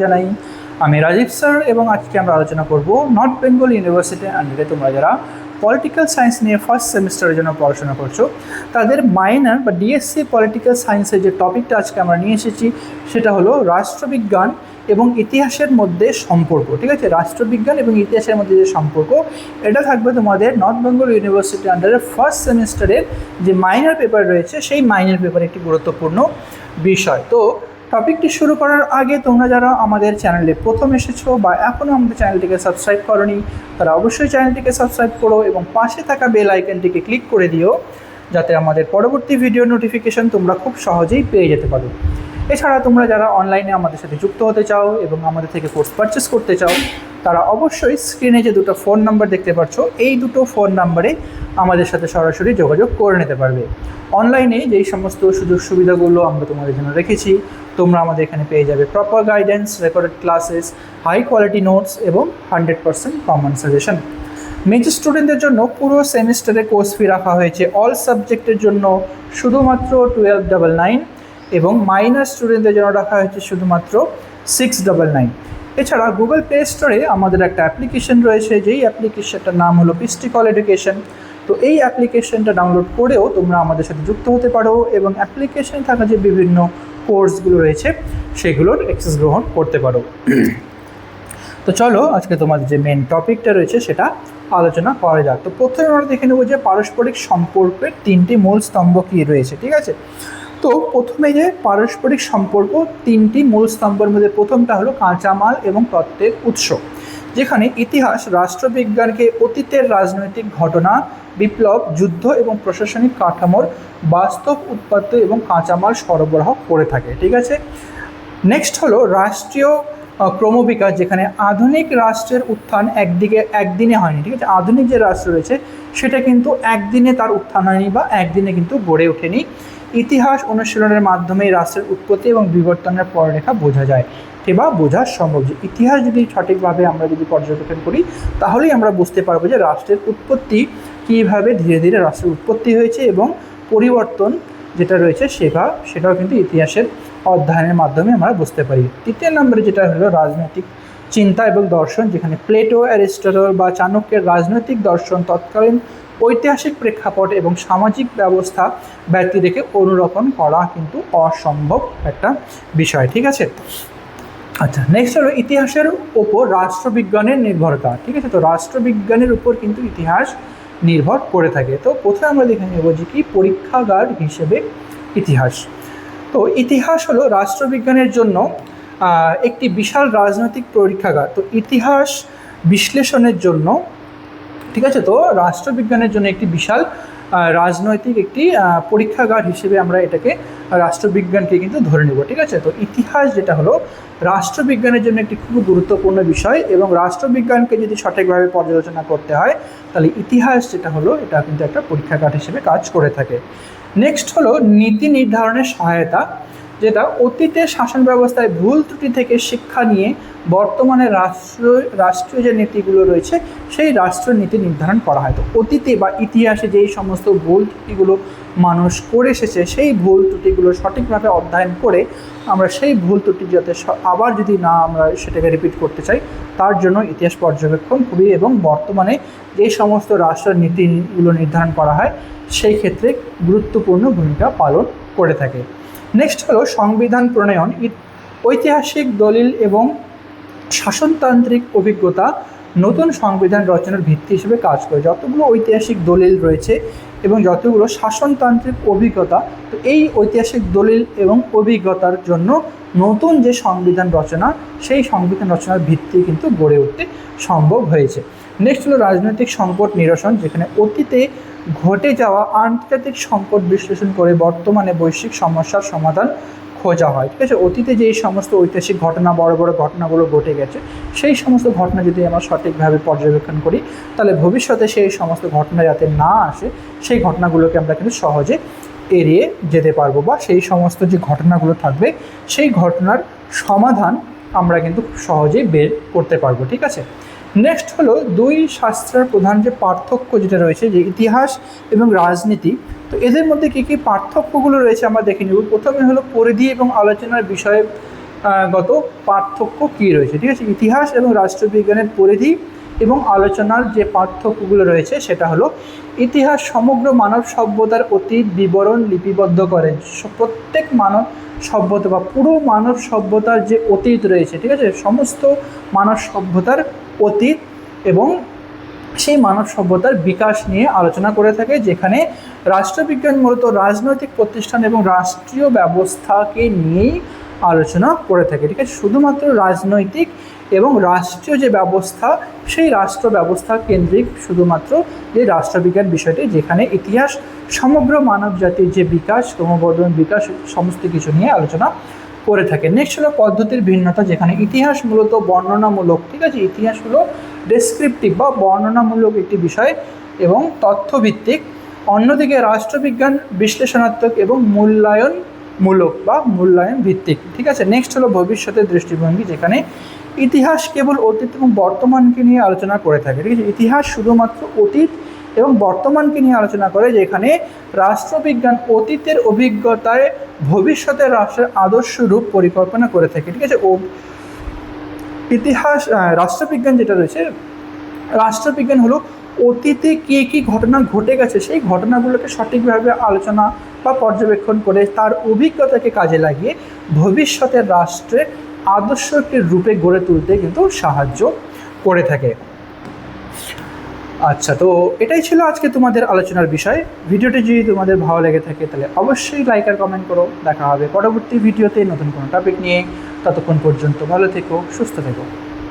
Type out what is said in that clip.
জানাই। আমি রাজীব স্যার এবং আজকে আমরা আলোচনা করব নর্থ বেঙ্গল ইউনিভার্সিটি আন্ডারে তোমরা যারা পলিটিক্যাল সায়েন্স নিয়ে ফার্স্ট সেমিস্টারের জন্য পড়াশোনা করছো তাদের মাইনর বা ডিএসসি পলিটিক্যাল সায়েন্সের যে টপিকটা আজকে আমরা নিয়ে এসেছি সেটা হলো রাষ্ট্রবিজ্ঞান এবং ইতিহাসের মধ্যে সম্পর্ক। ঠিক আছে, রাষ্ট্রবিজ্ঞান এবং ইতিহাসের মধ্যে যে সম্পর্ক এটা থাকবে তোমাদের নর্থ বেঙ্গল ইউনিভার্সিটি আন্ডারে ফার্স্ট সেমিস্টারের যে মাইনর পেপার রয়েছে সেই মাইনর পেপার একটি গুরুত্বপূর্ণ বিষয়। তো টপিকটি শুরু করার আগে তোমরা যারা আমাদের চ্যানেলে প্রথম এসেছো বা এখনও আমাদের চ্যানেলটিকে সাবস্ক্রাইব করোনি তারা অবশ্যই চ্যানেলটিকে সাবস্ক্রাইব করো এবং পাশে থাকা বেল আইকনটিকে ক্লিক করে দিও যাতে আমাদের পরবর্তী ভিডিও নোটিফিকেশন তোমরা খুব সহজেই পেয়ে যেতে পারো। এছাড়া তোমরা যারা অনলাইনে আমাদের সাথে যুক্ত হতে চাও এবং আমাদের থেকে কোর্স পারচেস করতে চাও তারা অবশ্যই স্ক্রিনে যে দুটো ফোন নাম্বার দেখতে পাচ্ছ এই দুটো ফোন নাম্বারে আমাদের সাথে সরাসরি যোগাযোগ করে নিতে পারবে। অনলাইনে যেই সমস্ত সুযোগ সুবিধাগুলো আমরা তোমাদের জন্য রেখেছি তোমরা আমাদের এখানে পেয়ে যাবে proper guidance, recorded classes, high quality notes এবং 100% কমন সাজেশন। মেজর স্টুডেন্টদের জন্য পুরো সেমিস্টারে কোর্স ফি রাখা হয়েছে অল সাবজেক্টের জন্য শুধুমাত্র 1299 এবং মাইনর স্টুডেন্টদের জন্য রাখা হয়েছে শুধুমাত্র 699। এছাড়া গুগল প্লে স্টোরে আমাদের একটা অ্যাপ্লিকেশন রয়েছে যেই অ্যাপ্লিকেশনটার নাম হলো পিস্টিকল এডুকেশন। তো এই অ্যাপ্লিকেশনটা ডাউনলোড করেও তোমরা আমাদের সাথে যুক্ত হতে পারো এবং অ্যাপ্লিকেশনে থাকা যে বিভিন্ন কোর্সগুলো রয়েছে সেগুলোর অ্যাক্সেস গ্রহণ করতে পারো। তো চলো আজকে তোমাদের যে মেন টপিকটা রয়েছে সেটা আলোচনা করা যাক। তো প্রথমে আমরা দেখে নেব যে পারস্পরিক সম্পর্কের তিনটি মূল স্তম্ভ কী রয়েছে। ঠিক আছে, তো প্রথমে যে পারস্পরিক সম্পর্ক তিনটি মূল স্তম্ভের মধ্যে প্রথমটা হলো কাঁচামাল এবং তত্ত্বের উৎস, যেখানে ইতিহাস রাষ্ট্রবিজ্ঞানকে অতীতের রাজনৈতিক ঘটনা, বিপ্লব, যুদ্ধ এবং প্রশাসনিক কাঠামোর বাস্তব উৎপাদন এবং কাঁচামাল সরবরাহ করে থাকে। ঠিক আছে, নেক্সট হলো রাষ্ট্রীয় ক্রমবিকাশ, যেখানে আধুনিক রাষ্ট্রের উত্থান একদিনে হয়নি। ঠিক আছে, আধুনিক যে রাষ্ট্র রয়েছে সেটা কিন্তু একদিনে তার উত্থান হয়নি বা একদিনে কিন্তু গড়ে ওঠেনি। ইতিহাস অনুশীলনের মাধ্যমে রাষ্ট্রের উৎপত্তি এবং বিবর্তনের পররেখা বোঝা যায় বা বোঝা সম্ভব। যে ইতিহাস যদি সঠিকভাবে আমরা যদি পর্যবেক্ষণ করি তাহলেই আমরা বুঝতে পারবো যে রাষ্ট্রের উৎপত্তি কীভাবে ধীরে ধীরে রাষ্ট্রের উৎপত্তি হয়েছে এবং পরিবর্তন যেটা রয়েছে সেটাও কিন্তু ইতিহাসের অধ্যয়নের মাধ্যমে আমরা বুঝতে পারি। তৃতীয় নম্বরে যেটা হলো রাজনৈতিক চিন্তা এবং দর্শন, যেখানে প্লেটো, অ্যারিস্টটল বা চাণক্যের রাজনৈতিক দর্শন তৎকালীন ঐতিহাসিক প্রেক্ষাপট এবং সামাজিক ব্যবস্থা ব্যক্তি রেখে অনুরোপণ করা কিন্তু অসম্ভব একটা বিষয়। ঠিক আছে, আচ্ছা নেক্সট হলো ইতিহাসের ওপর রাষ্ট্রবিজ্ঞানের নির্ভরতা। ঠিক আছে, তো রাষ্ট্রবিজ্ঞানের উপর কিন্তু ইতিহাস নির্ভর করে থাকে। তো প্রথমে আমরা দেখে নেব যে কি পরীক্ষাগার হিসেবে ইতিহাস। তো ইতিহাস হলো রাষ্ট্রবিজ্ঞানের জন্য একটি বিশাল রাজনৈতিক পরীক্ষাগার। তো ইতিহাস বিশ্লেষণের জন্য, ঠিক আছে, তো রাষ্ট্রবিজ্ঞানের জন্য একটি বিশাল রাজনৈতিক একটি পরীক্ষাগার হিসেবে আমরা এটাকে রাষ্ট্রবিজ্ঞানকে কিন্তু ধরে নেব। ঠিক আছে, তো ইতিহাস যেটা হলো রাষ্ট্রবিজ্ঞানের জন্য একটি খুব গুরুত্বপূর্ণ বিষয় এবং রাষ্ট্রবিজ্ঞানকে যদি সঠিকভাবে পর্যালোচনা করতে হয় তাহলে ইতিহাস যেটা হলো এটা কিন্তু একটা পরীক্ষাগার হিসেবে কাজ করে থাকে। নেক্সট হলো নীতি নির্ধারণের সহায়তা, যেটা অতীতের শাসন ব্যবস্থায় ভুল ত্রুটি থেকে শিক্ষা নিয়ে বর্তমানে রাষ্ট্রীয় যে নীতিগুলো রয়েছে সেই রাষ্ট্রীয় নীতি নির্ধারণ করা হয়। তো অতীতে বা ইতিহাসে যেই সমস্ত ভুল ত্রুটিগুলো মানুষ করে এসেছে সেই ভুল ত্রুটিগুলো সঠিকভাবে অধ্যয়ন করে আমরা সেই ভুল ত্রুটি যাতে আবার যদি না আমরা সেটাকে রিপিট করতে চাই তার জন্য ইতিহাস পর্যবেক্ষণ খুবই এবং বর্তমানে যে সমস্ত রাষ্ট্রের নীতিগুলো নির্ধারণ করা হয় সেই ক্ষেত্রে গুরুত্বপূর্ণ ভূমিকা পালন করে থাকে। নেক্সট হলো সংবিধান প্রণয়ন, ঐতিহাসিক দলিল এবং শাসনতান্ত্রিক অভিজ্ঞতা নতুন সংবিধান রচনার ভিত্তি হিসেবে কাজ করে। যতগুলো ঐতিহাসিক দলিল রয়েছে এবং যতগুলো শাসনতান্ত্রিক অভিজ্ঞতা, তো এই ঐতিহাসিক দলিল এবং অভিজ্ঞতার জন্য নতুন যে সংবিধান রচনা সেই সংবিধান রচনার ভিত্তি কিন্তু গড়ে উঠতে সম্ভব হয়েছে। নেক্সট হলো রাজনৈতিক সংকট নিরসন, যেখানে অতীতে ঘটে যাওয়া আন্তর্জাতিক সংকট বিশ্লেষণ করে বর্তমানে বৈশ্বিক সমস্যার সমাধান খোঁজা হয়। ঠিক আছে, অতীতে যেই সমস্ত ঐতিহাসিক ঘটনা বড় বড় ঘটনাগুলো ঘটে গেছে সেই সমস্ত ঘটনা যদি আমরা সঠিকভাবে পর্যবেক্ষণ করি তাহলে ভবিষ্যতে সেই সমস্ত ঘটনা যাতে না আসে সেই ঘটনাগুলোকে আমরা কিন্তু সহজে এড়িয়ে যেতে পারবো বা সেই সমস্ত যে ঘটনাগুলো থাকবে সেই ঘটনার সমাধান আমরা কিন্তু খুব সহজেই বের করতে পারবো। ঠিক আছে, নেক্সট হলো দুই শাস্ত্রের প্রধান যে পার্থক্য যেটা রয়েছে যে ইতিহাস এবং রাজনীতি, তো এদের মধ্যে কী কী পার্থক্যগুলো রয়েছে আমরা দেখে নেব। প্রথমে হলো পরিধি এবং আলোচনার বিষয়ে গত পার্থক্য কী রয়েছে, ঠিক আছে। ইতিহাস এবং রাষ্ট্রবিজ্ঞানের পরিধি এবং আলোচনার যে পার্থক্যগুলো রয়েছে সেটা হলো, ইতিহাস সমগ্র মানব সভ্যতার অতীত বিবরণ লিপিবদ্ধ করে। প্রত্যেক মানব সভ্যতা বা পুরো মানব সভ্যতার যে অতীত রয়েছে, ঠিক আছে, সমস্ত মানব সভ্যতার অতীত এবং সেই মানব সভ্যতার বিকাশ নিয়ে আলোচনা করে থাকে, যেখানে রাষ্ট্রবিজ্ঞান মূলত রাজনৈতিক প্রতিষ্ঠান এবং রাষ্ট্রীয় ব্যবস্থাকে নিয়েই আলোচনা করে থাকে, ঠিক আছে। শুধুমাত্র রাজনৈতিক এবং রাষ্ট্রীয় যে ব্যবস্থা, সেই রাষ্ট্র ব্যবস্থা কেন্দ্রিক শুধুমাত্র যে রাষ্ট্রবিজ্ঞান বিষয়টি, যেখানে ইতিহাস সমগ্র মানব জাতির যে বিকাশ, ক্রমবর্ধমান বিকাশ, সমস্ত কিছু নিয়ে আলোচনা করে থাকে। নেক্সট হলো পদ্ধতির ভিন্নতা, যেখানে ইতিহাস মূলত বর্ণনামূলক, ঠিক আছে। ইতিহাস হলো ডেসক্রিপটিভ বা বর্ণনামূলক একটি বিষয় এবং তথ্যভিত্তিক। অন্যদিকে রাষ্ট্রবিজ্ঞান বিশ্লেষণাত্মক এবং মূল্যায়নমূলক বা মূল্যায়ন ভিত্তিক, ঠিক আছে। নেক্সট হলো ভবিষ্যতের দৃষ্টিভঙ্গি, যেখানে ইতিহাস কেবল অতীত এবং বর্তমানকে নিয়ে আলোচনা করে থাকে, ঠিক আছে। ইতিহাস শুধুমাত্র অতীত এবং বর্তমানকে নিয়ে আলোচনা করে, যেখানে রাষ্ট্রবিজ্ঞান অতীতের অভিজ্ঞতায় ভবিষ্যতের রাষ্ট্রের আদর্শ রূপ পরিকল্পনা করে থাকে, ঠিক আছে। ও ইতিহাস রাষ্ট্রবিজ্ঞান যেটা রয়েছে, রাষ্ট্রবিজ্ঞান হলো অতীতে কী ঘটনা ঘটে গেছে সেই ঘটনাগুলোকে সঠিকভাবে আলোচনা বা পর্যবেক্ষণ করে তার অভিজ্ঞতাকে কাজে লাগিয়ে ভবিষ্যতের রাষ্ট্রের আদর্শ একটি রূপে গড়ে তুলতে কিন্তু সাহায্য করে থাকে। আচ্ছা, তো এটাই ছিল আজকে তোমাদের আলোচনার বিষয়। ভিডিওটি যদি তোমাদের ভালো লেগে থাকে তাহলে অবশ্যই লাইক আর কমেন্ট করো। দেখা হবে পরবর্তী ভিডিওতে নতুন কোনো টপিক নিয়ে। ততক্ষণ পর্যন্ত ভালো থেকো, সুস্থ থেকো।